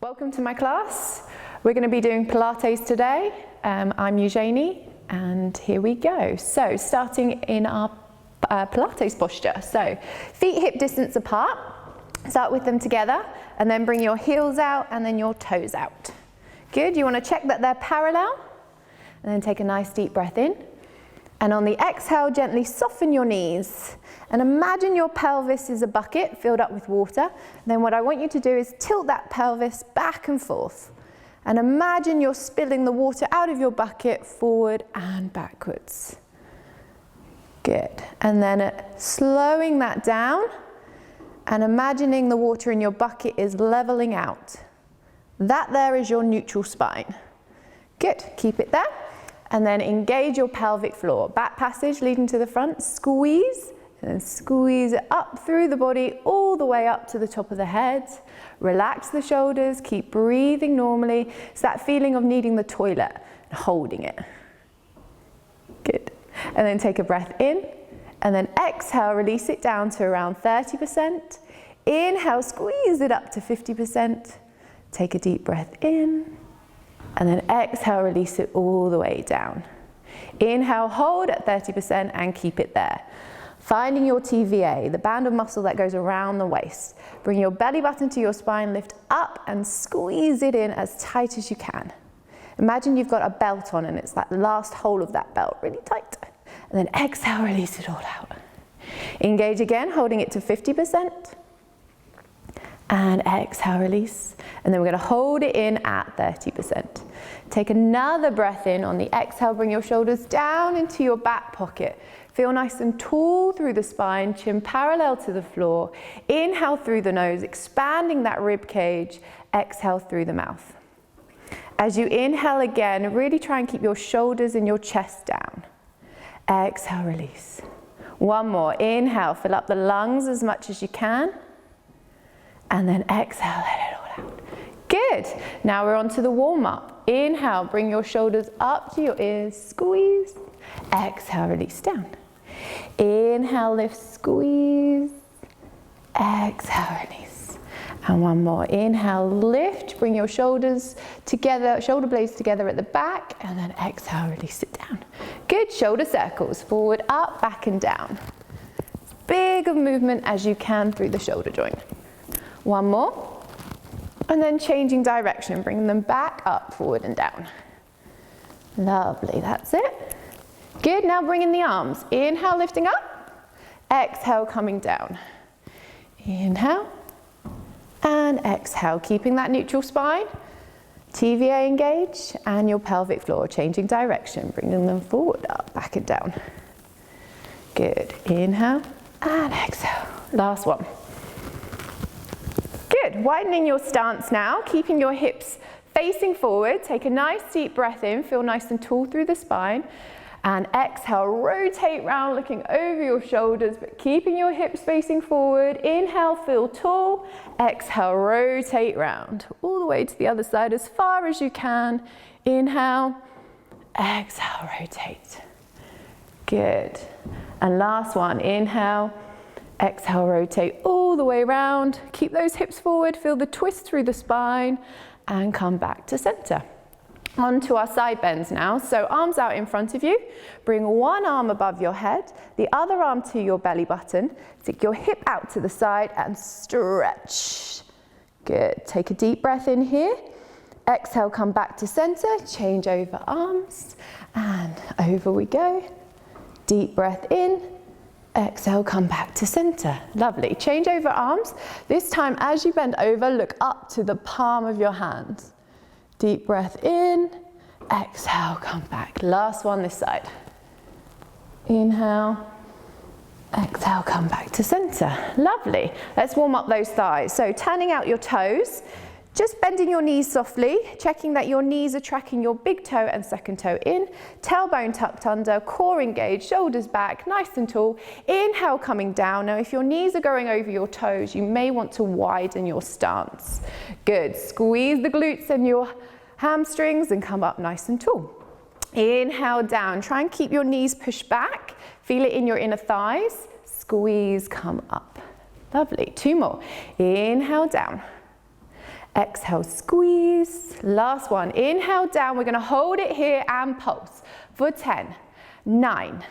Welcome to my class. We're going to be doing Pilates today. I'm Eugenie and here we go. So starting in our Pilates posture. So feet hip distance apart. Start with them together and then bring your heels out and then your toes out. Good. You want to check that they're parallel and then take a nice deep breath in. And on the exhale, gently soften your knees. And imagine your pelvis is a bucket filled up with water. Then what I want you to do is tilt that pelvis back and forth. And imagine you're spilling the water out of your bucket forward and backwards. Good. And then slowing that down and imagining the water in your bucket is leveling out. That there is your neutral spine. Good. Keep it there. And then engage your pelvic floor. Back passage leading to the front, squeeze, and then squeeze it up through the body, all the way up to the top of the head. Relax the shoulders, keep breathing normally. It's that feeling of needing the toilet and holding it. Good. And then take a breath in, and then exhale, release it down to around 30%. Inhale, squeeze it up to 50%. Take a deep breath in. And then exhale, release it all the way down. Inhale, hold at 30% and keep it there. Finding your TVA, the band of muscle that goes around the waist. Bring your belly button to your spine, lift up and squeeze it in as tight as you can. Imagine you've got a belt on and it's that last hole of that belt, really tight. And then exhale, release it all out. Engage again, holding it to 50%. And exhale, release. And then we're going to hold it in at 30%. Take another breath in. On the exhale, bring your shoulders down into your back pocket. Feel nice and tall through the spine, chin parallel to the floor. Inhale through the nose, expanding that rib cage. Exhale through the mouth. As you inhale again, really try and keep your shoulders and your chest down. Exhale, release. One more. Inhale, fill up the lungs as much as you can. And then exhale, let it all out. Good. Now we're on to the warm-up. Inhale, bring your shoulders up to your ears, squeeze. Exhale, release down. Inhale, lift, squeeze. Exhale, release. And one more. Inhale, lift, bring your shoulders together, shoulder blades together at the back, and then exhale, release it down. Good. Shoulder circles, forward, up, back and down. As big of movement as you can through the shoulder joint. One more, and then changing direction, bring them back up, forward and down. Lovely, that's it. Good, now bring in the arms. Inhale, lifting up. Exhale, coming down. Inhale, and exhale, keeping that neutral spine. TVA engage, and your pelvic floor, changing direction, bringing them forward, up, back and down. Good, inhale, and exhale. Last one. Good, widening your stance now, keeping your hips facing forward. Take a nice deep breath in, feel nice and tall through the spine. And exhale, rotate round, looking over your shoulders, but keeping your hips facing forward. Inhale, feel tall. Exhale, rotate round, all the way to the other side as far as you can. Inhale, exhale, rotate. Good. And last one, inhale. Exhale, rotate all the way around. Keep those hips forward, feel the twist through the spine, and come back to center. On to our side bends now. So arms out in front of you. Bring one arm above your head, the other arm to your belly button. Stick your hip out to the side and stretch. Good. Take a deep breath in here. Exhale, come back to center. Change over arms, and over we go. Deep breath in. Exhale, come back to center. Lovely. Change over arms. This time, as you bend over, look up to the palm of your hand. Deep breath in. Exhale, come back. Last one this side. Inhale. Exhale, come back to center. Lovely. Let's warm up those thighs. So turning out your toes. Just bending your knees softly, checking that your knees are tracking your big toe and second toe in, tailbone tucked under, core engaged, shoulders back, nice and tall. Inhale, coming down. Now, if your knees are going over your toes, you may want to widen your stance. Good. Squeeze the glutes and your hamstrings and come up nice and tall. Inhale, down. Try and keep your knees pushed back. Feel it in your inner thighs. Squeeze, come up. Lovely. Two more. Inhale, down. Exhale, squeeze. Last one. Inhale down. We're going to hold it here and pulse for 10, 9,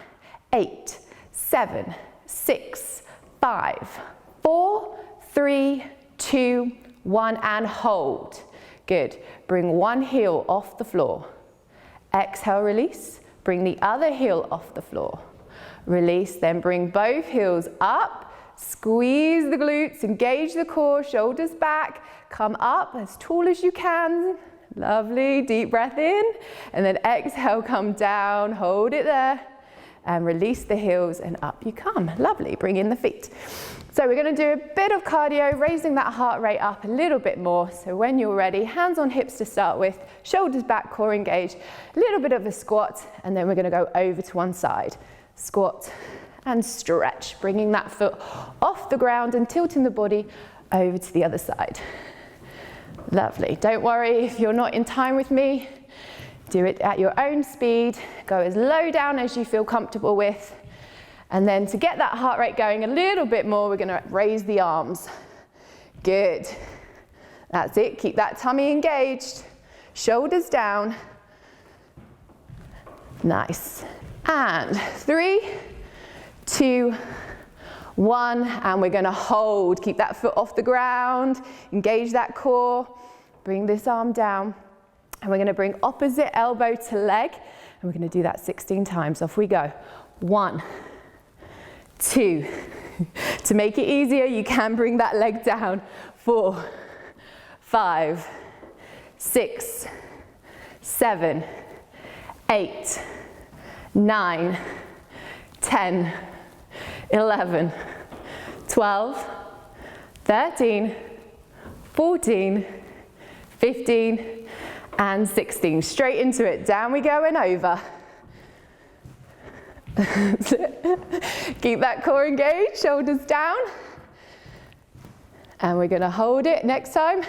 8, 7, 6, 5, 4, 3, 2, 1, and hold. Good. Bring one heel off the floor. Exhale, release. Bring the other heel off the floor. Release, then bring both heels up. Squeeze the glutes, engage the core, shoulders back. Come up as tall as you can. Lovely, deep breath in. And then exhale, come down, hold it there. And release the heels and up you come. Lovely, bring in the feet. So we're going to do a bit of cardio, raising that heart rate up a little bit more. So when you're ready, hands on hips to start with, shoulders back, core engaged, a little bit of a squat, and then we're going to go over to one side. Squat and stretch, bringing that foot off the ground and tilting the body over to the other side. Lovely. Don't worry if you're not in time with me. Do it at your own speed. Go as low down as you feel comfortable with. And then to get that heart rate going a little bit more, we're going to raise the arms. Good. That's it. Keep that tummy engaged. Shoulders down. Nice. And 3, 2, 1. And we're going to hold. Keep that foot off the ground. Engage that core. Bring this arm down. And we're going to bring opposite elbow to leg. And we're going to do that 16 times. Off we go. 1, 2. To make it easier, you can bring that leg down. 4, 5, 6, 7, 8, 9, 10, 11, 12, 13, 14, 15, and 16. Straight into it. Down we go and over. Keep that core engaged, shoulders down. And we're going to hold it next time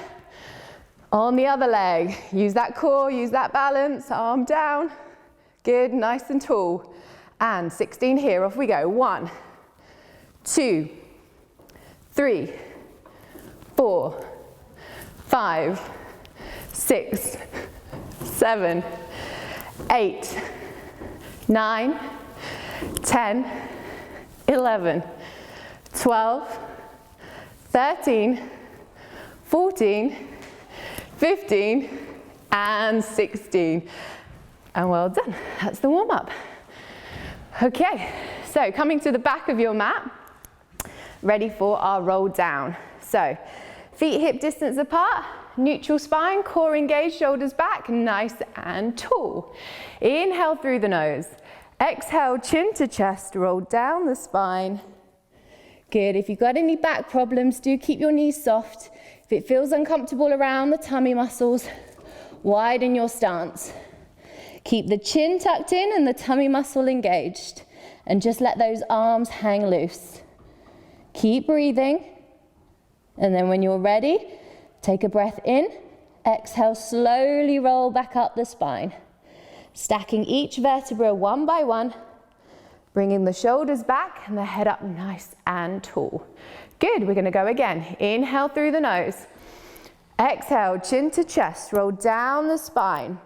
on the other leg. Use that core, use that balance, arm down. Good, nice and tall. And 16 here, off we go. 1, 2, 3, 4, 5, 6, 7, 8, 9, 10, 11, 12, 13, 14, 15, and 16. And well done. That's the warm up. Okay, so coming to the back of your mat, ready for our roll down. So feet hip distance apart, neutral spine, core engaged, shoulders back, nice and tall. Inhale through the nose. Exhale, chin to chest, roll down the spine. Good. If you've got any back problems, do keep your knees soft. If it feels uncomfortable around the tummy muscles, widen your stance. Keep the chin tucked in and the tummy muscle engaged. And just let those arms hang loose. Keep breathing. And then when you're ready, take a breath in. Exhale, slowly roll back up the spine. Stacking each vertebra one by one, bringing the shoulders back and the head up nice and tall. Good, we're going to go again. Inhale through the nose. Exhale, chin to chest, roll down the spine.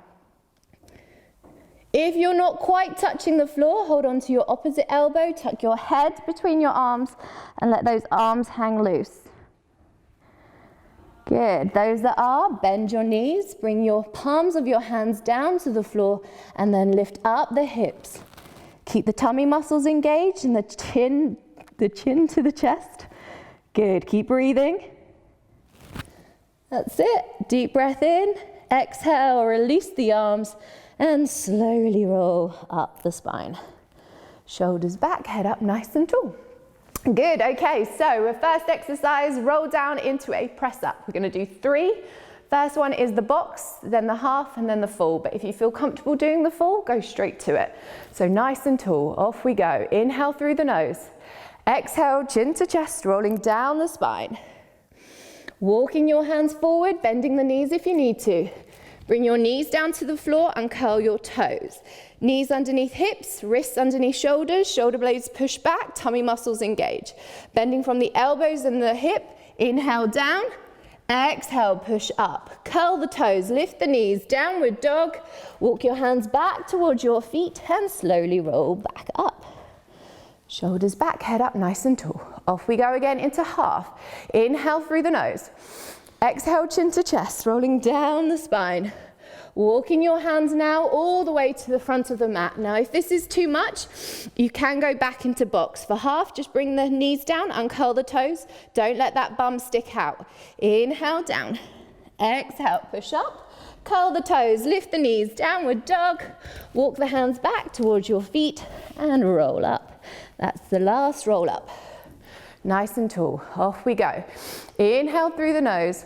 If you're not quite touching the floor, hold on to your opposite elbow, tuck your head between your arms and let those arms hang loose. Good. Those that are, bend your knees, bring your palms of your hands down to the floor and then lift up the hips. Keep the tummy muscles engaged and the chin to the chest. Good. Keep breathing. That's it. Deep breath in. Exhale, release the arms and slowly roll up the spine. Shoulders back, head up nice and tall. Good, okay, so our first exercise, roll down into a press up. We're going to do 3. First one is the box, then the half, and then the full. But if you feel comfortable doing the full, go straight to it. So nice and tall, off we go. Inhale through the nose. Exhale, chin to chest, rolling down the spine. Walking your hands forward, bending the knees if you need to. Bring your knees down to the floor and curl your toes. Knees underneath hips, wrists underneath shoulders, shoulder blades push back, tummy muscles engage. Bending from the elbows and the hip, inhale down. Exhale, push up. Curl the toes, lift the knees, downward dog. Walk your hands back towards your feet and slowly roll back up. Shoulders back, head up, nice and tall. Off we go again into half. Inhale through the nose. Exhale, chin to chest, rolling down the spine. Walking your hands now all the way to the front of the mat. Now, if this is too much, you can go back into box. For half, just bring the knees down, uncurl the toes. Don't let that bum stick out. Inhale, down. Exhale, push up. Curl the toes, lift the knees, downward dog. Walk the hands back towards your feet and roll up. That's the last roll up. Nice and tall. Off we go. Inhale through the nose.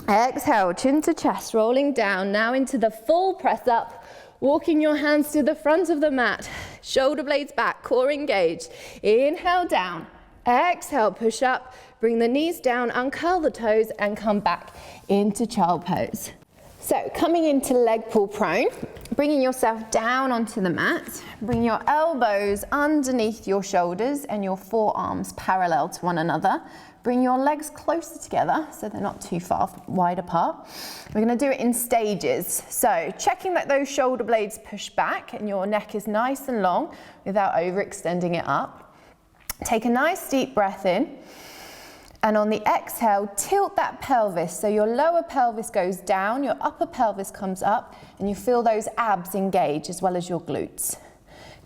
Exhale, chin to chest, rolling down. Now into the full press up. Walking your hands to the front of the mat. Shoulder blades back, core engaged. Inhale, down. Exhale, push up. Bring the knees down, uncurl the toes, and come back into child pose. So, coming into leg pull prone, bringing yourself down onto the mat. Bring your elbows underneath your shoulders and your forearms parallel to one another. Bring your legs closer together so they're not too far wide apart. We're going to do it in stages. So checking that those shoulder blades push back and your neck is nice and long without overextending it up. Take a nice deep breath in. And on the exhale, tilt that pelvis. So your lower pelvis goes down, your upper pelvis comes up, and you feel those abs engage as well as your glutes.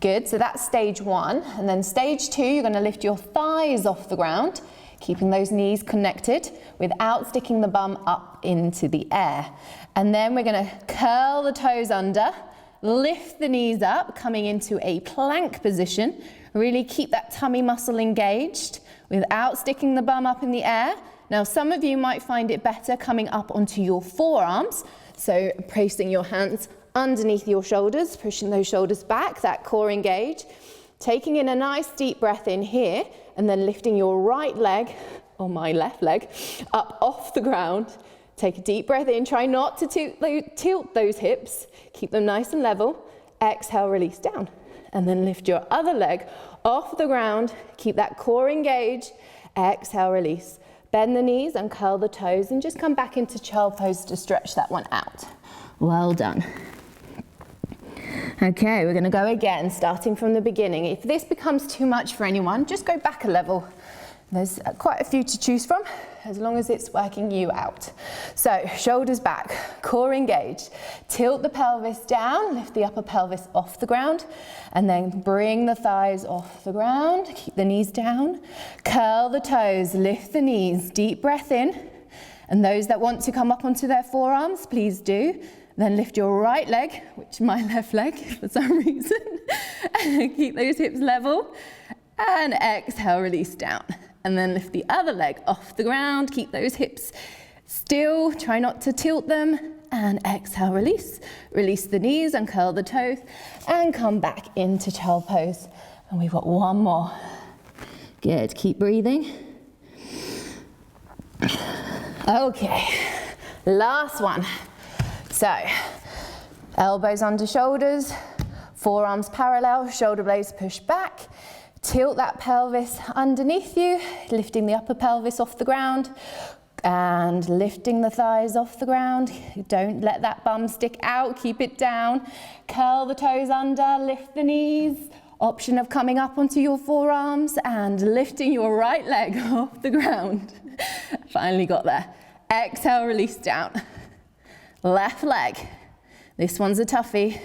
Good, so that's stage one. And then stage two, you're going to lift your thighs off the ground, keeping those knees connected without sticking the bum up into the air. And then we're going to curl the toes under, lift the knees up, coming into a plank position. Really keep that tummy muscle engaged without sticking the bum up in the air. Now, some of you might find it better coming up onto your forearms. So placing your hands underneath your shoulders, pushing those shoulders back, that core engage. Taking in a nice deep breath in here, and then lifting your right leg, or my left leg, up off the ground. Take a deep breath in, try not to tilt those hips, keep them nice and level. Exhale, release down, and then lift your other leg off the ground, keep that core engaged. Exhale, release. Bend the knees and curl the toes, and just come back into child pose to stretch that one out. Well done. Okay, we're going to go again, starting from the beginning. If this becomes too much for anyone, just go back a level. There's quite a few to choose from, as long as it's working you out. So, shoulders back, core engaged. Tilt the pelvis down, lift the upper pelvis off the ground, and then bring the thighs off the ground. Keep the knees down. Curl the toes, lift the knees, deep breath in. And those that want to come up onto their forearms, please do. Then lift your right leg, which is my left leg for some reason. Keep those hips level. And exhale, release down. And then lift the other leg off the ground. Keep those hips still. Try not to tilt them. And exhale, release. Release the knees and curl the toes. And come back into child pose. And we've got one more. Good, keep breathing. Okay, last one. So, elbows under shoulders, forearms parallel, shoulder blades push back. Tilt that pelvis underneath you, lifting the upper pelvis off the ground and lifting the thighs off the ground. Don't let that bum stick out, keep it down. Curl the toes under, lift the knees. Option of coming up onto your forearms and lifting your right leg off the ground. Finally got there. Exhale, release down. Left leg. This one's a toughie.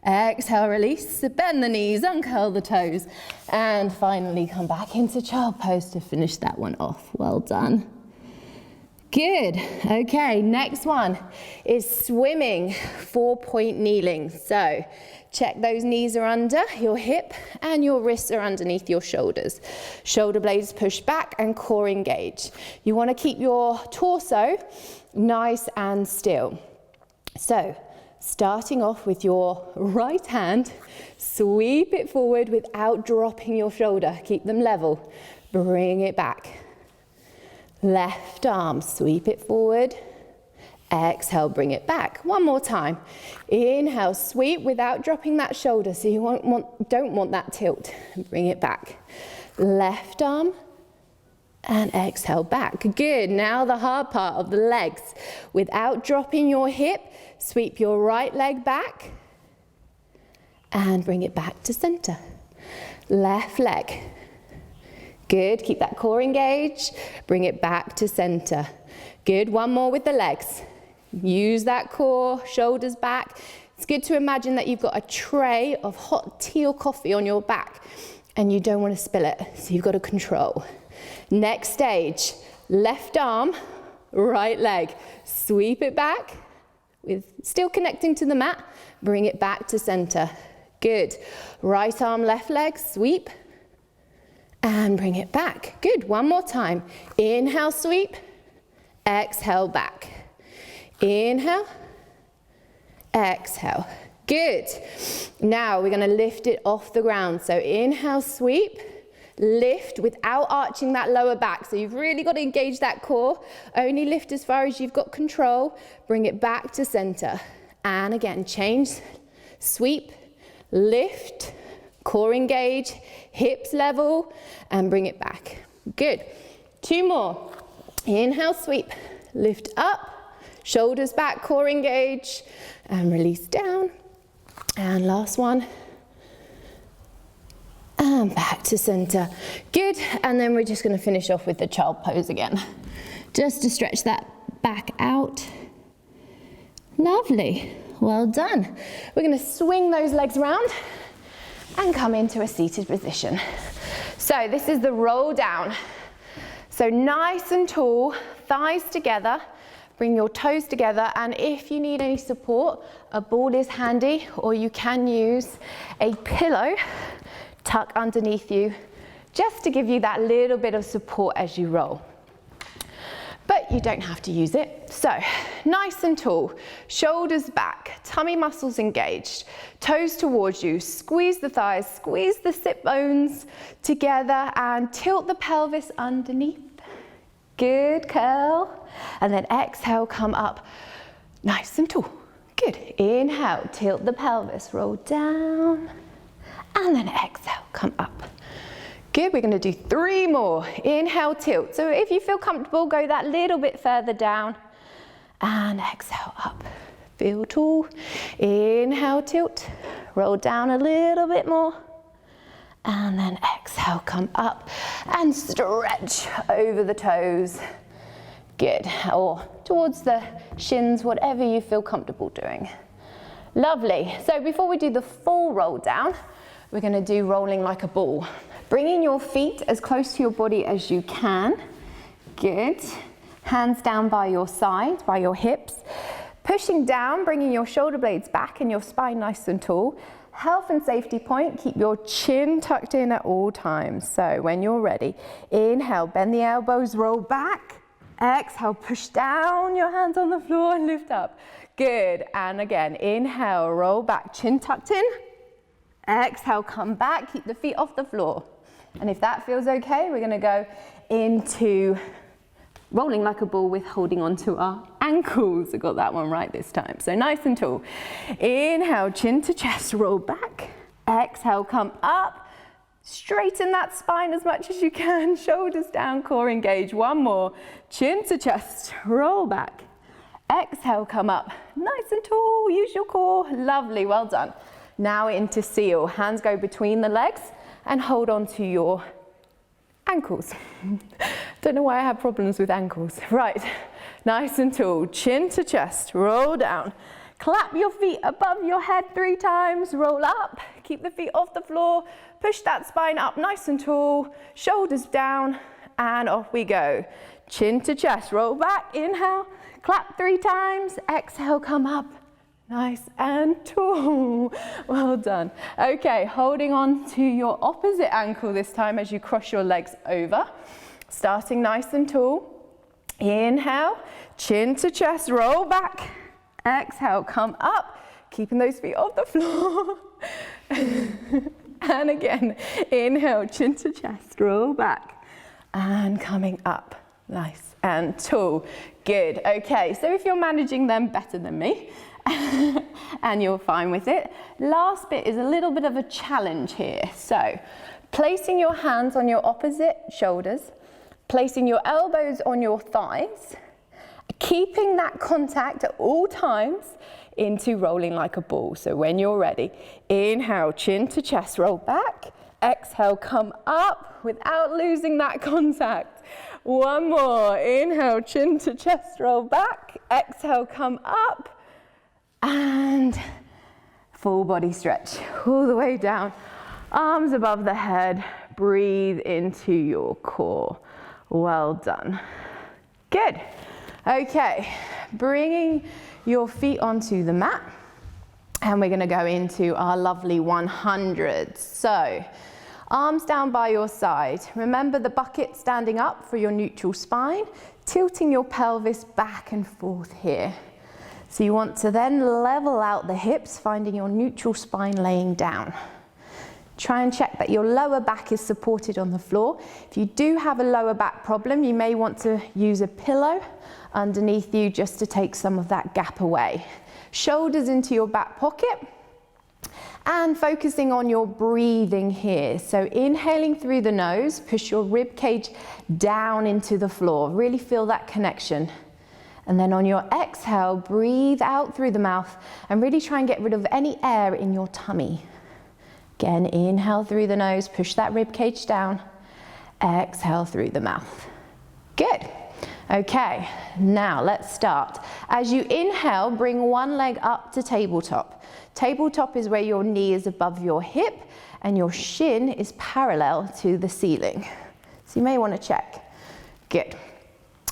Exhale, release. Bend the knees, uncurl the toes. And finally come back into child pose to finish that one off. Well done. Good. Okay, next one is swimming, 4-point kneeling. So check those knees are under your hip and your wrists are underneath your shoulders. Shoulder blades push back and core engage. You want to keep your torso nice and still. So, starting off with your right hand, sweep it forward without dropping your shoulder. Keep them level. Bring it back. Left arm, sweep it forward. Exhale, bring it back. One more time. Inhale, sweep without dropping that shoulder, so you don't want that tilt. Bring it back. Left arm. And exhale back. Good. Now the hard part of the legs. Without dropping your hip, sweep your right leg back and bring it back to center. Left leg. Good. Keep that core engaged. Bring it back to center. Good. One more with the legs. Use that core, shoulders back. It's good to imagine that you've got a tray of hot tea or coffee on your back and you don't want to spill it, so you've got to control. Next stage, left arm, right leg. Sweep it back, with still connecting to the mat. Bring it back to center. Good. Right arm, left leg, sweep. And bring it back. Good. One more time. Inhale, sweep. Exhale, back. Inhale. Exhale. Good. Now we're going to lift it off the ground. So inhale, sweep. Lift without arching that lower back. So you've really got to engage that core. Only lift as far as you've got control. Bring it back to center. And again, change. Sweep. Lift. Core engage. Hips level. And bring it back. Good. Two more. Inhale, sweep. Lift up. Shoulders back, core engage. And release down. And last one. And back to center. Good. And then we're just going to finish off with the child pose again. Just to stretch that back out. Lovely. Well done. We're going to swing those legs around and come into a seated position. So this is the roll down. So nice and tall, thighs together. Bring your toes together, and if you need any support, a ball is handy, or you can use a pillow tuck underneath you, just to give you that little bit of support as you roll. But you don't have to use it. So, nice and tall, shoulders back, tummy muscles engaged, toes towards you, squeeze the thighs, squeeze the sit bones together, and tilt the pelvis underneath. Good, curl. And then exhale, come up nice and tall. Good. Inhale, tilt the pelvis, roll down. And then exhale, come up. Good. We're going to do three more. Inhale, tilt. So if you feel comfortable, go that little bit further down. And exhale, up. Feel tall. Inhale, tilt. Roll down a little bit more. And then exhale, come up and stretch over the toes. Good. Or towards the shins, whatever you feel comfortable doing. Lovely. So before we do the full roll down, we're going to do rolling like a ball. Bringing your feet as close to your body as you can. Good. Hands down by your side, by your hips. Pushing down, bringing your shoulder blades back and your spine nice and tall. Health and safety point, keep your chin tucked in at all times. So when you're ready, inhale, bend the elbows, roll back. Exhale, push down, your hands on the floor and lift up. Good. And again, inhale, roll back, chin tucked in. Exhale, come back, keep the feet off the floor. And if that feels okay, we're going to go into rolling like a ball with holding onto our ankles. I got that one right this time. So nice and tall. Inhale, chin to chest, roll back. Exhale, come up. Straighten that spine as much as you can. Shoulders down, core engage. One more. Chin to chest, roll back. Exhale, come up. Nice and tall. Use your core. Lovely. Well done. Now into seal. Hands go between the legs and hold on to your ankles. Don't know why I have problems with ankles. Right, nice and tall, chin to chest, roll down. Clap your feet above your head 3 times, roll up, keep the feet off the floor, push that spine up nice and tall, shoulders down, and off we go. Chin to chest, roll back, inhale, clap 3 times, exhale, come up. Nice and tall. Well done. Okay, holding on to your opposite ankle this time as you cross your legs over. Starting nice and tall. Inhale, chin to chest, roll back. Exhale, come up, keeping those feet off the floor. And again, inhale, chin to chest, roll back. And coming up, nice and tall. Good. Okay, so if you're managing them better than me, and you're fine with it. Last bit is a little bit of a challenge here. So, placing your hands on your opposite shoulders, Placing your elbows on your thighs, keeping that contact at all times into rolling like a ball. So when you're ready, inhale, chin to chest, roll back. Exhale, come up without losing that contact. One more. Inhale, chin to chest, roll back. Exhale, come up. And full body stretch all the way down. Arms above the head. Breathe into your core. Well done. Good. Okay, bringing your feet onto the mat. And we're going to go into our lovely 100s. So, arms down by your side. Remember the bucket standing up for your neutral spine, tilting your pelvis back and forth here. So you want to then level out the hips, finding your neutral spine laying down. Try and check that your lower back is supported on the floor. If you do have a lower back problem, you may want to use a pillow underneath you just to take some of that gap away. Shoulders into your back pocket. And focusing on your breathing here. So inhaling through the nose, push your rib cage down into the floor. Really feel that connection. And then on your exhale, breathe out through the mouth and really try and get rid of any air in your tummy. Again, inhale through the nose, push that rib cage down. Exhale through the mouth. Good. Okay, now let's start. As you inhale, bring one leg up to tabletop. Tabletop is where your knee is above your hip and your shin is parallel to the ceiling. So you may want to check. Good.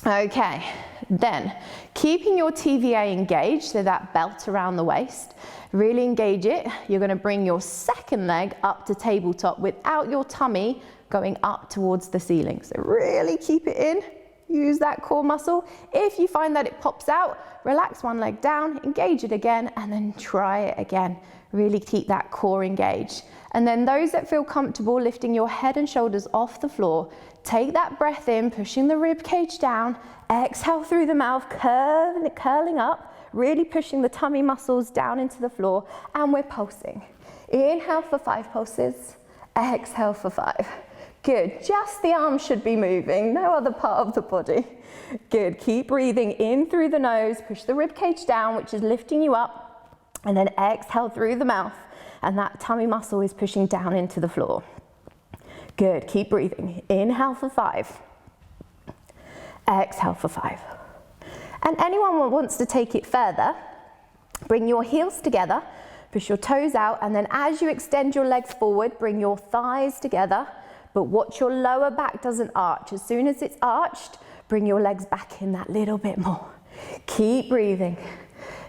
Okay, then keeping your TVA engaged, so that belt around the waist, really engage it. You're going to bring your second leg up to tabletop without your tummy going up towards the ceiling. So really keep it in. Use that core muscle. If you find that it pops out, relax one leg down, engage it again, and then try it again. Really keep that core engaged. And then those that feel comfortable lifting your head and shoulders off the floor, take that breath in, pushing the rib cage down, exhale through the mouth, curling up, really pushing the tummy muscles down into the floor, and we're pulsing. Inhale for 5 pulses, exhale for 5. Good, just the arms should be moving, no other part of the body. Good, keep breathing in through the nose, push the rib cage down, which is lifting you up, and then exhale through the mouth, and that tummy muscle is pushing down into the floor. Good, keep breathing. Inhale for 5, exhale for 5. And anyone who wants to take it further, bring your heels together, push your toes out, and then as you extend your legs forward, bring your thighs together, but watch your lower back doesn't arch. As soon as it's arched, bring your legs back in that little bit more. Keep breathing.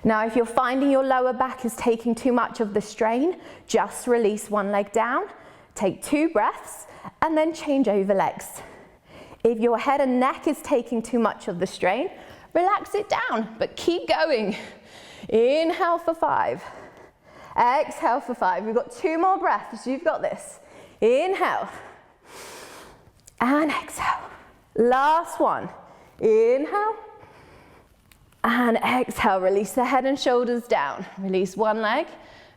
Now, if you're finding your lower back is taking too much of the strain, just release one leg down, take 2 breaths, and then change over legs. If your head and neck is taking too much of the strain, relax it down, but keep going. Inhale for 5, exhale for 5. We've got 2 more breaths, you've got this. Inhale. And exhale. Last one. Inhale. And exhale. Release the head and shoulders down. Release one leg,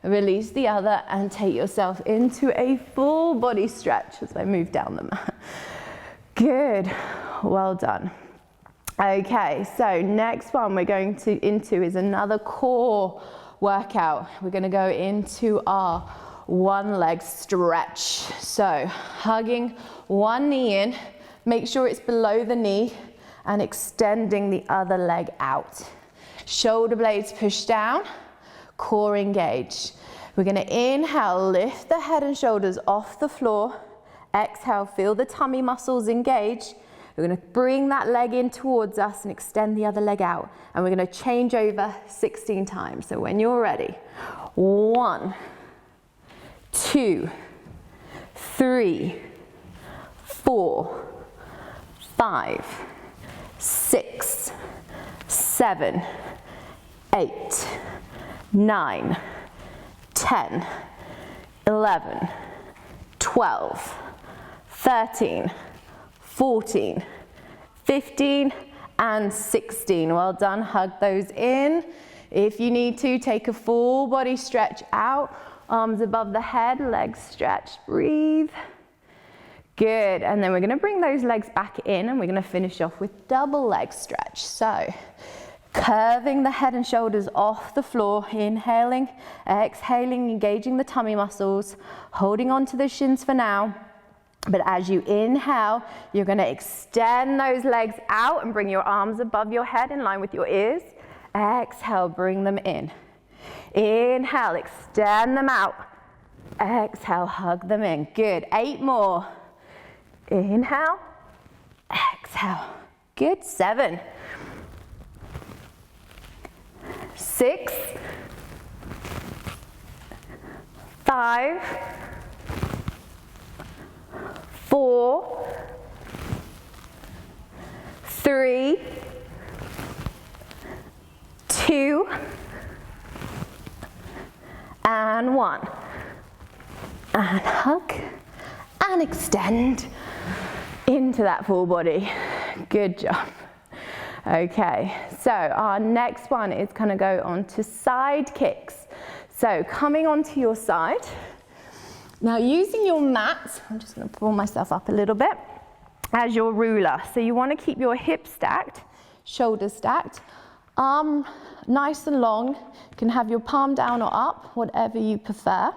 release the other, and take yourself into a full body stretch as I move down the mat. Good. Well done. Okay, so next one we're going into is another core workout. We're going to go into our one leg stretch. So hugging one knee in, make sure it's below the knee, and extending the other leg out. Shoulder blades push down, core engaged. We're going to inhale, lift the head and shoulders off the floor. Exhale, feel the tummy muscles engage. We're going to bring that leg in towards us and extend the other leg out. And we're going to change over 16 times. So when you're ready, 1, 2, 3, 4, 5, 6, 7, 8, 9, 10, 11, 12, 13, 14, 15, and 16. Well done, hug those in. If you need to, take a full body stretch out. Arms above the head, legs stretched, breathe. Good, and then we're gonna bring those legs back in and we're gonna finish off with double leg stretch. So, curving the head and shoulders off the floor, inhaling, exhaling, engaging the tummy muscles, holding on to the shins for now. But as you inhale, you're gonna extend those legs out and bring your arms above your head in line with your ears. Exhale, bring them in. Inhale, extend them out. Exhale, hug them in. Good, 8 more. Inhale, exhale. Good, 7. 6, 5, 4, 3, 2, and 1. And hug and extend into that full body. Good job. Okay, so our next one is going to go on to side kicks. So coming onto your side. Now using your mat, I'm just going to pull myself up a little bit, as your ruler. So you want to keep your hips stacked, shoulders stacked, arm nice and long. You can have your palm down or up, whatever you prefer.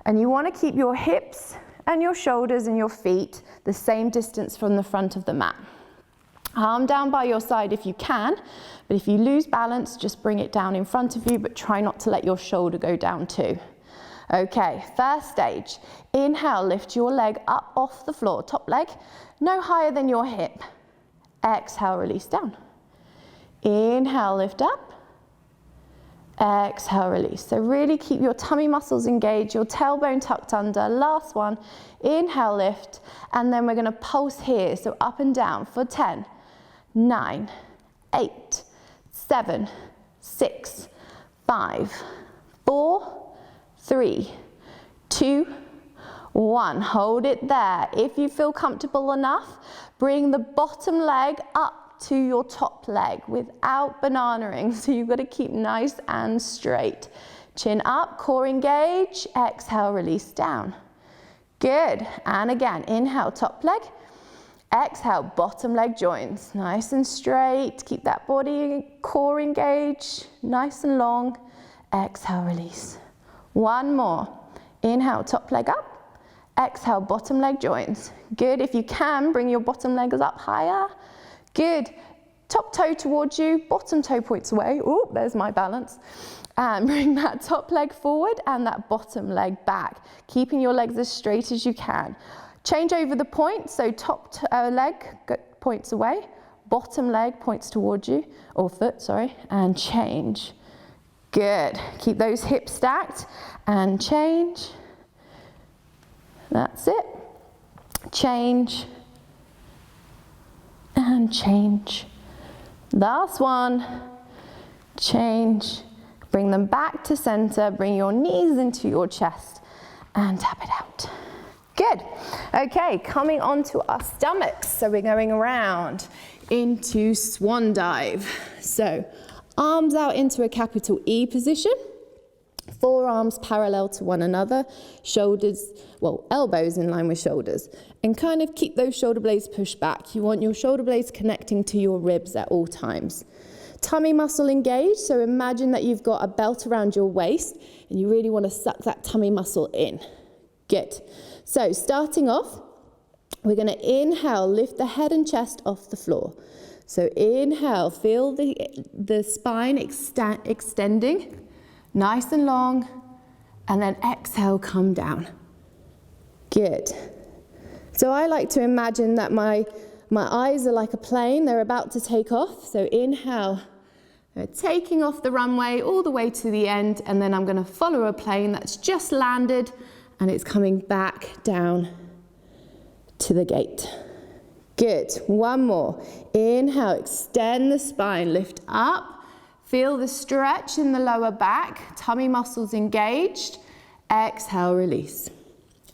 And you want to keep your hips and your shoulders and your feet the same distance from the front of the mat. Arm down by your side if you can, but if you lose balance, just bring it down in front of you, but try not to let your shoulder go down too. Okay, first stage. Inhale, lift your leg up off the floor, top leg, no higher than your hip. Exhale, release down. Inhale, lift up. Exhale, release. So really keep your tummy muscles engaged, your tailbone tucked under. Last one, inhale, lift, and then we're gonna pulse here, so up and down for 10, 9, 8, 7, 6, 5, 4, 3, 2, 1. Hold it there. If you feel comfortable enough, bring the bottom leg up to your top leg without bananaing. So you've got to keep nice and straight. Chin up, core engage. Exhale, release down. Good. And again, inhale, top leg. Exhale, bottom leg joins. Nice and straight. Keep that body, core engaged. Nice and long. Exhale, release. One more. Inhale, top leg up. Exhale, bottom leg joins. Good. If you can, bring your bottom legs up higher. Good. Top toe towards you, bottom toe points away. Oh, there's my balance. And bring that top leg forward and that bottom leg back, keeping your legs as straight as you can. Change over the point, so top leg points away, bottom leg points towards you, or foot, sorry, and change. Good. Keep those hips stacked and change. That's it. Change. And change. Last one. Change. Bring them back to center. Bring your knees into your chest and tap it out. Good. Okay, coming on to our stomachs. So we're going around into swan dive. So arms out into a capital E position. Forearms parallel to one another, shoulders, well, elbows in line with shoulders, and kind of keep those shoulder blades pushed back. You want your shoulder blades connecting to your ribs at all times. Tummy muscle engaged, so imagine that you've got a belt around your waist and you really want to suck that tummy muscle in. Good. So starting off, we're going to inhale, lift the head and chest off the floor. So inhale, feel the spine extending. Nice and long, and then exhale, come down. Good. So I like to imagine that my eyes are like a plane, they're about to take off. So inhale, taking off the runway all the way to the end, and then I'm going to follow a plane that's just landed, and it's coming back down to the gate. Good. One more. Inhale, extend the spine, lift up. Feel the stretch in the lower back, tummy muscles engaged. Exhale, release.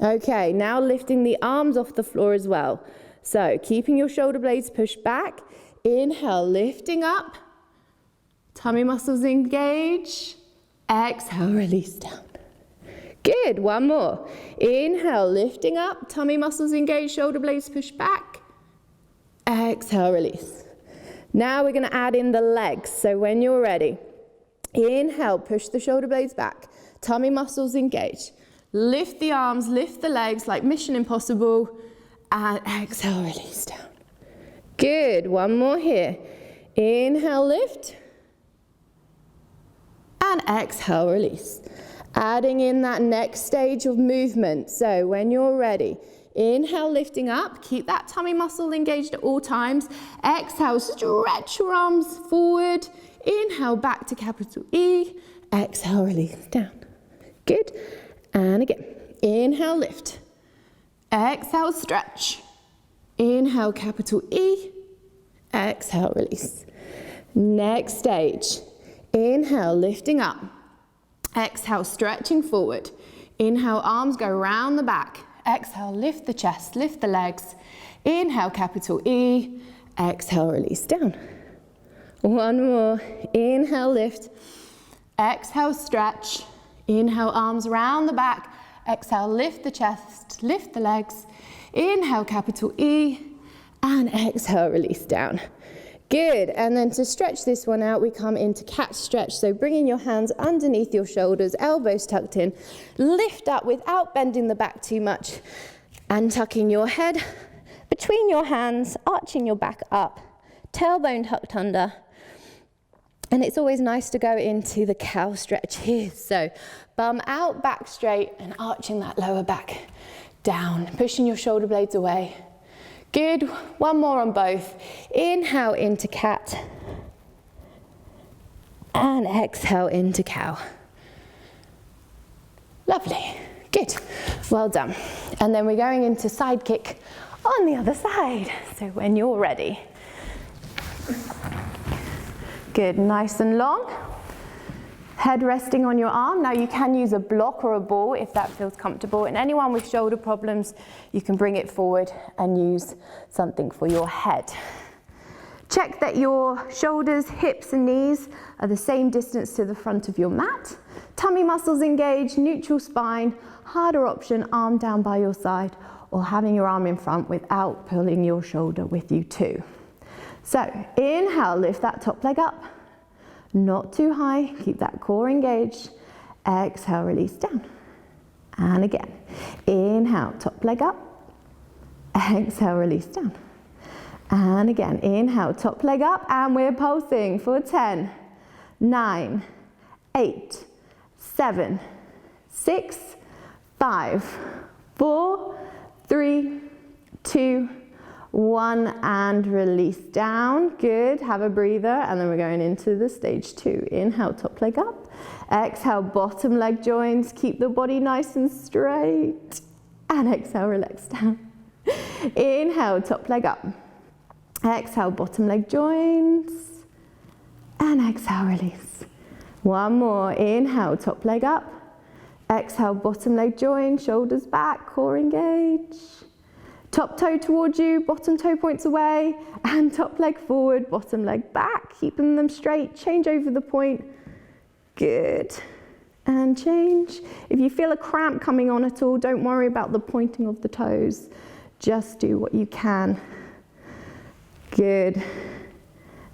Okay, now lifting the arms off the floor as well. So keeping your shoulder blades pushed back. Inhale, lifting up. Tummy muscles engage. Exhale, release down. Good, one more. Inhale, lifting up, tummy muscles engaged, shoulder blades push back. Exhale, release. Now we're going to add in the legs. So when you're ready, inhale, push the shoulder blades back, tummy muscles engaged. Lift the arms, lift the legs like Mission Impossible, and exhale, release down. Good, one more here. Inhale, lift, and exhale, release. Adding in that next stage of movement. So when you're ready, inhale, lifting up, keep that tummy muscle engaged at all times. Exhale, stretch your arms forward. Inhale, back to capital E. Exhale, release down. Good. And again, inhale, lift. Exhale, stretch. Inhale, capital E. Exhale, release. Next stage. Inhale, lifting up. Exhale, stretching forward. Inhale, arms go round the back. Exhale, lift the chest, lift the legs. Inhale, capital E. Exhale, release down. One more. Inhale, lift. Exhale, stretch. Inhale, arms round the back. Exhale, lift the chest, lift the legs. Inhale, capital E. And exhale, release down. Good, and then to stretch this one out, we come into cat stretch. So bringing your hands underneath your shoulders, elbows tucked in, lift up without bending the back too much, and tucking your head between your hands, arching your back up, tailbone tucked under. And it's always nice to go into the cow stretch here. So bum out, back straight, and arching that lower back down, pushing your shoulder blades away. Good, one more on both. Inhale into cat, and exhale into cow. Lovely, good, well done. And then we're going into side kick on the other side. So when you're ready. Good, nice and long. Head resting on your arm. Now you can use a block or a ball if that feels comfortable. And anyone with shoulder problems, you can bring it forward and use something for your head. Check that your shoulders, hips and knees are the same distance to the front of your mat. Tummy muscles engaged, neutral spine. Harder option, arm down by your side or having your arm in front without pulling your shoulder with you too. So inhale, lift that top leg up. Not too high, keep that core engaged. Exhale, release down. And again, inhale, top leg up. Exhale, release down. And again, inhale, top leg up, and we're pulsing for 10, 9, 8, 7, 6, 5, 4, 3, 2, 1, and release down. Good, have a breather, and then we're going into the stage 2. Inhale, top leg up. Exhale, bottom leg joins. Keep the body nice and straight. And exhale, relax down. Inhale, top leg up. Exhale, bottom leg joins. And exhale, release. One more. Inhale, top leg up. Exhale, bottom leg join, shoulders back, core engage. Top toe towards you, bottom toe points away, and top leg forward, bottom leg back, keeping them straight, change over the point. Good, and change. If you feel a cramp coming on at all, don't worry about the pointing of the toes. Just do what you can. Good,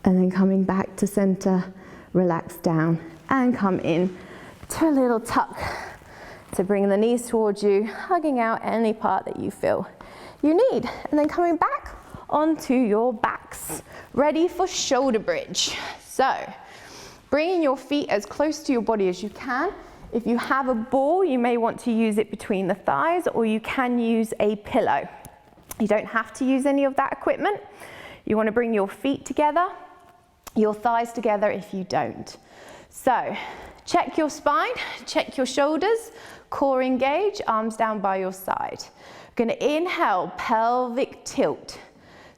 and then coming back to center, relax down, and come in to a little tuck to bring the knees towards you, hugging out any part that you feel you need, and then coming back onto your backs, ready for shoulder bridge. So, bringing your feet as close to your body as you can. If you have a ball, you may want to use it between the thighs, or you can use a pillow. You don't have to use any of that equipment. You want to bring your feet together, your thighs together if you don't. So, check your spine, check your shoulders, core engage, arms down by your side. We're going to inhale, pelvic tilt.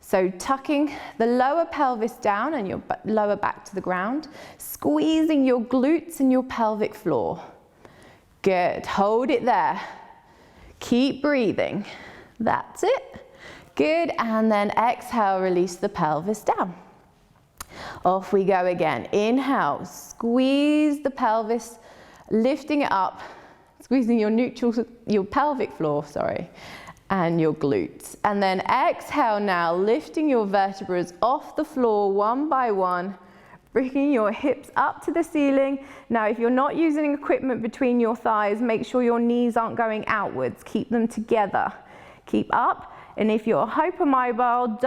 So tucking the lower pelvis down and your lower back to the ground, squeezing your glutes and your pelvic floor. Good, hold it there. Keep breathing. That's it. Good, and then exhale, release the pelvis down. Off we go again. Inhale, squeeze the pelvis, lifting it up squeezing your pelvic floor, sorry, and your glutes. And then exhale now, lifting your vertebrae off the floor one by one, bringing your hips up to the ceiling. Now, if you're not using equipment between your thighs, make sure your knees aren't going outwards. Keep them together. Keep up. And if you're hypermobile,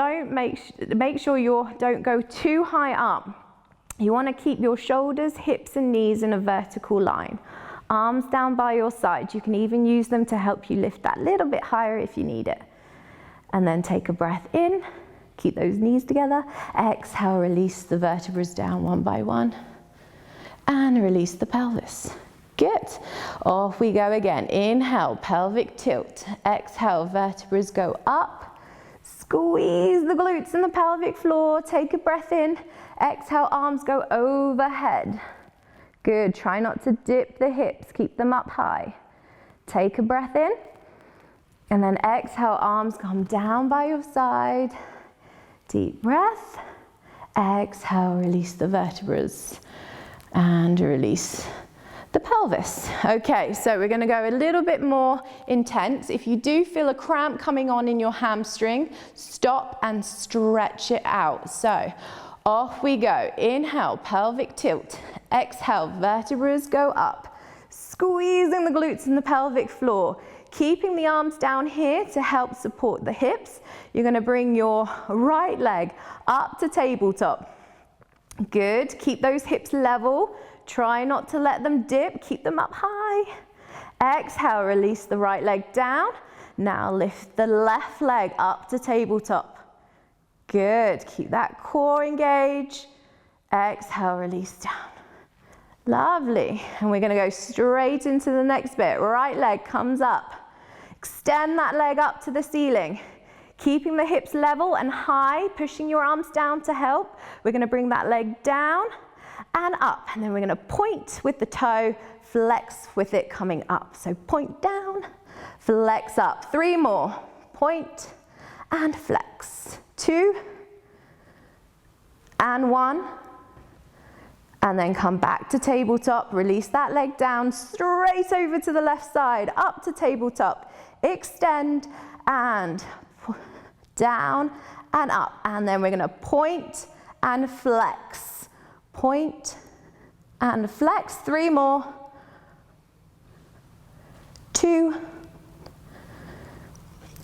make sure you don't go too high up. You want to keep your shoulders, hips and knees in a vertical line. Arms down by your side. You can even use them to help you lift that little bit higher if you need it. And then take a breath in. Keep those knees together. Exhale, release the vertebrae down one by one. And release the pelvis. Good. Off we go again. Inhale, pelvic tilt. Exhale, vertebrae go up. Squeeze the glutes and the pelvic floor. Take a breath in. Exhale, arms go overhead. Good. Try not to dip the hips. Keep them up high. Take a breath in. And then exhale, arms come down by your side. Deep breath. Exhale, release the vertebrae. And release the pelvis. Okay, so we're going to go a little bit more intense. If you do feel a cramp coming on in your hamstring, stop and stretch it out. So off we go. Inhale, pelvic tilt. Exhale, vertebrae go up. Squeezing the glutes and the pelvic floor. Keeping the arms down here to help support the hips. You're going to bring your right leg up to tabletop. Good. Keep those hips level. Try not to let them dip. Keep them up high. Exhale, release the right leg down. Now lift the left leg up to tabletop. Good. Keep that core engaged. Exhale, release down. Lovely. And we're going to go straight into the next bit. Right leg comes up. Extend that leg up to the ceiling. Keeping the hips level and high, pushing your arms down to help. We're going to bring that leg down and up. And then we're going to point with the toe, flex with it coming up. So point down, flex up. 3 more. Point and flex. 2 and 1. And then come back to tabletop, release that leg down, straight over to the left side, up to tabletop, extend and down and up. And then we're going to point and flex. Point and flex. 3 more. 2.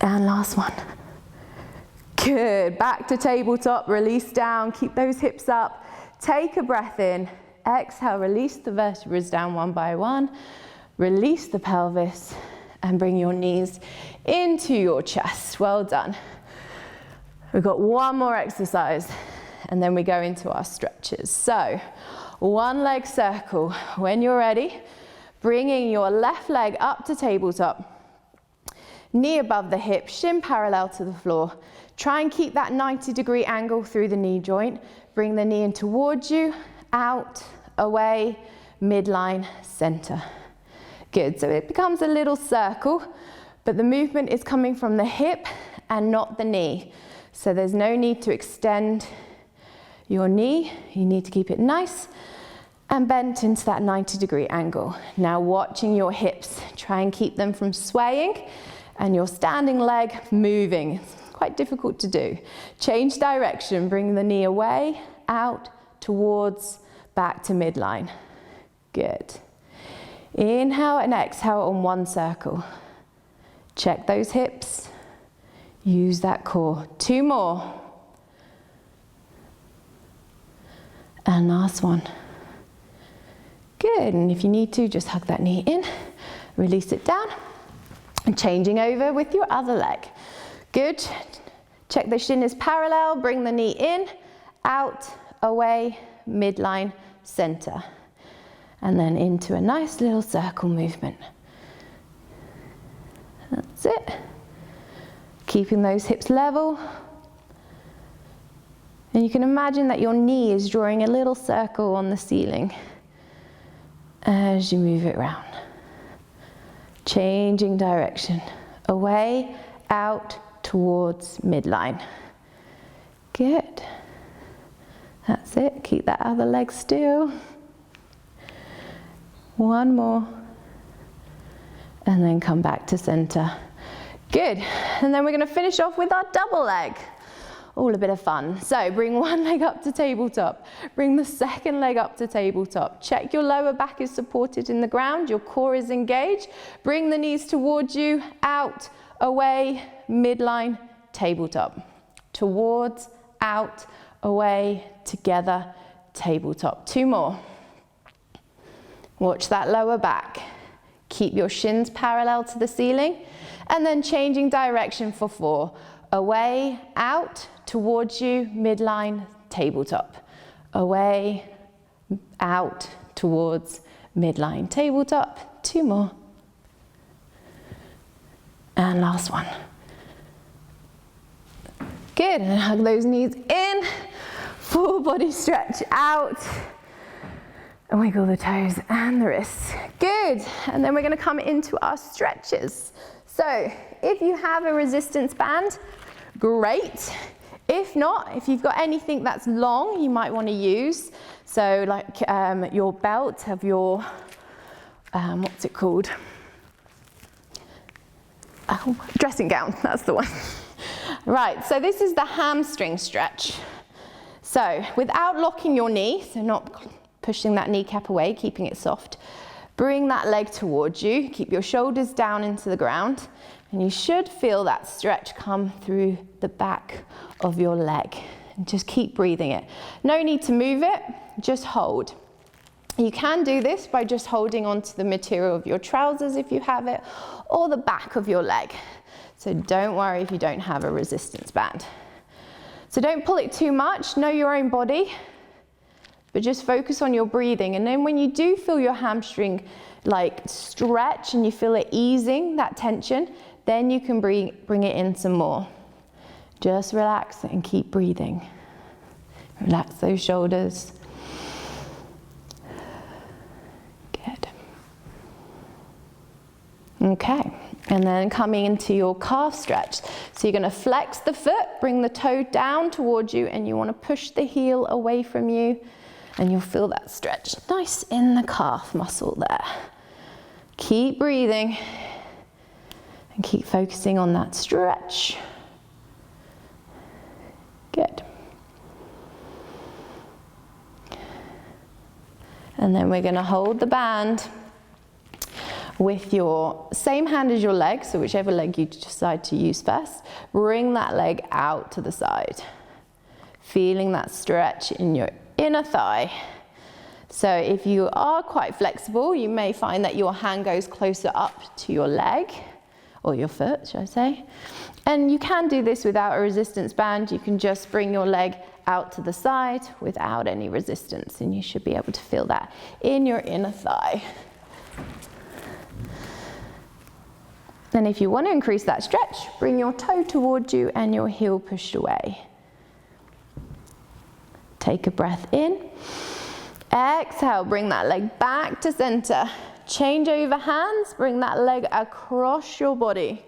And last one. Good. Back to tabletop, release down, keep those hips up. Take a breath in, exhale, release the vertebrae down one by one, release the pelvis and bring your knees into your chest. Well done. We've got one more exercise and then we go into our stretches. So, one leg circle. When you're ready, bringing your left leg up to tabletop, knee above the hip, shin parallel to the floor. Try and keep that 90-degree angle through the knee joint. Bring the knee in towards you, out, away, midline, center. Good, so it becomes a little circle, but the movement is coming from the hip and not the knee. So there's no need to extend your knee. You need to keep it nice and bent into that 90-degree angle. Now watching your hips, try and keep them from swaying and your standing leg moving. Quite difficult to do. Change direction, bring the knee away, out, towards, back to midline. Good. Inhale and exhale on one circle. Check those hips. Use that core. 2 more. And last one. Good, and if you need to, just hug that knee in, release it down, and changing over with your other leg. Good. Check the shin is parallel, bring the knee in, out, away, midline, center. And then into a nice little circle movement. That's it. Keeping those hips level. And you can imagine that your knee is drawing a little circle on the ceiling as you move it around. Changing direction. Away, out, towards midline. Good. That's it. Keep that other leg still. 1 more. and then come back to center. Good. And then we're going to finish off with our double leg. All a bit of fun. So bring one leg up to tabletop. Bring the second leg up to tabletop. Check your lower back is supported in the ground. Your core is engaged. Bring the knees towards you. Out, away, midline, tabletop. Towards, out, away, together, tabletop. 2 more. Watch that lower back. Keep your shins parallel to the ceiling. And then changing direction for 4. Away, out, towards you, midline, tabletop. Away, out, towards, midline, tabletop. 2 more. And last one. Good, and hug those knees in. Full body stretch out. And wiggle the toes and the wrists. Good, and then we're gonna come into our stretches. So, if you have a resistance band, great. If not, if you've got anything that's long, you might want to use. So like your belt of your, what's it called? Oh, dressing gown, that's the one. Right, so this is the hamstring stretch. So without locking your knee, so not pushing that kneecap away, keeping it soft, bring that leg towards you, keep your shoulders down into the ground, and you should feel that stretch come through the back of your leg. And just keep breathing it. No need to move it, just hold. You can do this by just holding onto the material of your trousers if you have it, or the back of your leg. So don't worry if you don't have a resistance band. So don't pull it too much, know your own body, but just focus on your breathing. And then when you do feel your hamstring like stretch and you feel it easing, that tension, then you can bring it in some more. Just relax and keep breathing. Relax those shoulders. Good. Okay, and then coming into your calf stretch. So you're going to flex the foot, bring the toe down towards you, and you want to push the heel away from you, and you'll feel that stretch nice in the calf muscle there. Keep breathing. And keep focusing on that stretch. Good. And then we're going to hold the band with your same hand as your leg, so whichever leg you decide to use first, bring that leg out to the side. Feeling that stretch in your inner thigh. So if you are quite flexible, you may find that your hand goes closer up to your leg, or your foot, should I say. And you can do this without a resistance band. You can just bring your leg out to the side without any resistance, and you should be able to feel that in your inner thigh. Then if you want to increase that stretch, bring your toe towards you and your heel pushed away. Take a breath in. Exhale, bring that leg back to center. Change over hands, bring that leg across your body.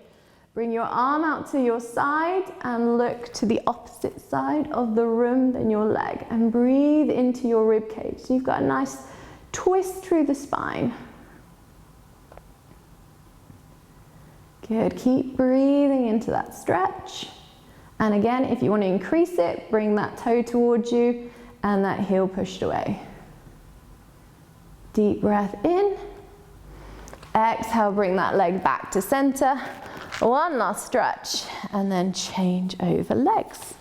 Bring your arm out to your side and look to the opposite side of the room than your leg, and breathe into your rib cage. So you've got a nice twist through the spine. Good, keep breathing into that stretch. And again, if you want to increase it, bring that toe towards you and that heel pushed away. Deep breath in. Exhale, bring that leg back to center. One last stretch, and then change over legs.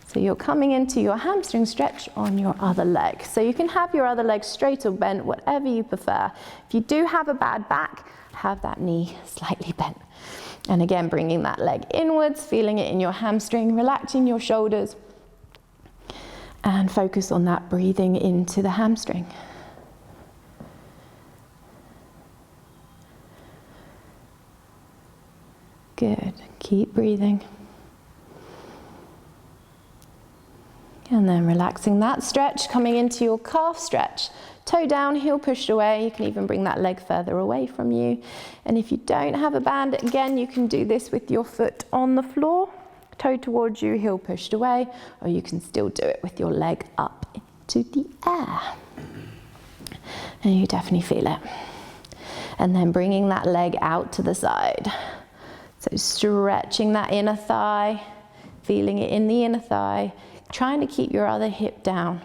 So you're coming into your hamstring stretch on your other leg. So you can have your other leg straight or bent, whatever you prefer. If you do have a bad back, have that knee slightly bent. And again, bringing that leg inwards, feeling it in your hamstring, relaxing your shoulders, and focus on that breathing into the hamstring. Good, keep breathing. And then relaxing that stretch, coming into your calf stretch. Toe down, heel pushed away. You can even bring that leg further away from you. And if you don't have a band, again, you can do this with your foot on the floor. Toe towards you, heel pushed away. Or you can still do it with your leg up into the air. And you definitely feel it. And then bringing that leg out to the side. So stretching that inner thigh, feeling it in the inner thigh, trying to keep your other hip down.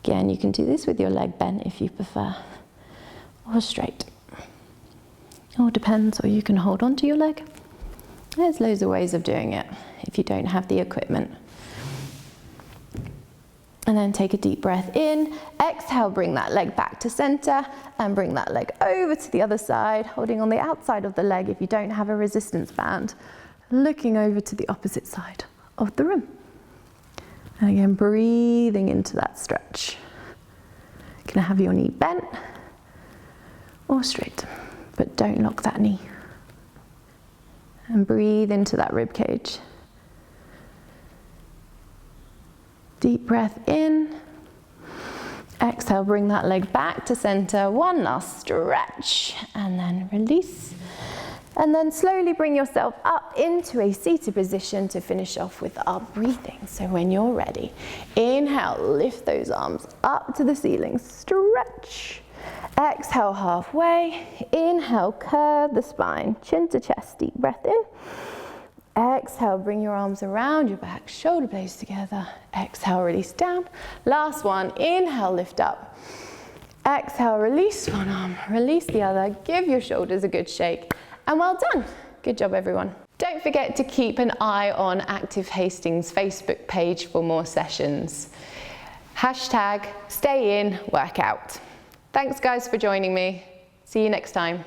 Again, you can do this with your leg bent if you prefer, or straight. All depends, or you can hold on to your leg. There's loads of ways of doing it if you don't have the equipment. And then take a deep breath in. Exhale, bring that leg back to center and bring that leg over to the other side, holding on the outside of the leg if you don't have a resistance band, looking over to the opposite side of the room. And again, breathing into that stretch. You can have your knee bent or straight, but don't lock that knee. And breathe into that rib cage. Deep breath in. Exhale, bring that leg back to center. One last stretch and then release. And then slowly bring yourself up into a seated position to finish off with our breathing. So when you're ready, inhale, lift those arms up to the ceiling, stretch. Exhale halfway. Inhale, curve the spine, chin to chest, deep breath in. Exhale, bring your arms around your back, shoulder blades together. Exhale, release down. Last one, inhale, lift up. Exhale, release one arm, release the other. Give your shoulders a good shake. And well done. Good job, everyone. Don't forget to keep an eye on Active Hastings' Facebook page for more sessions. #StayInWorkout. Thanks guys for joining me. See you next time.